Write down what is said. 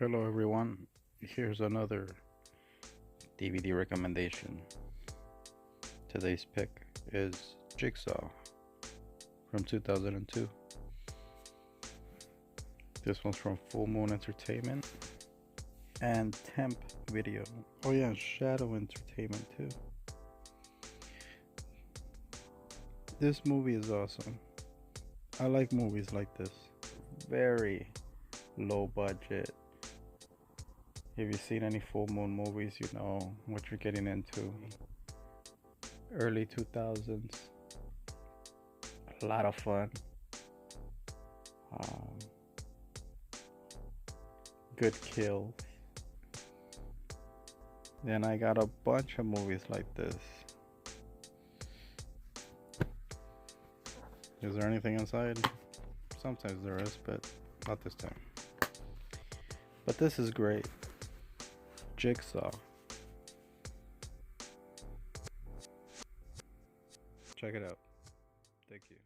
Hello everyone, here's another DVD recommendation. Today's pick is Jigsaw from 2002. This one's from Full Moon Entertainment and Temp Video. Oh yeah, Shadow Entertainment too. This movie is awesome. I like movies like this. Very low budget. If you've seen any Full Moon movies, you know what you're getting into. Early 2000s. A lot of fun. Good kills. Then I got a bunch of movies like this. Is there anything inside? Sometimes there is, but not this time. But this is great. Jigsaw. Check it out. Thank you.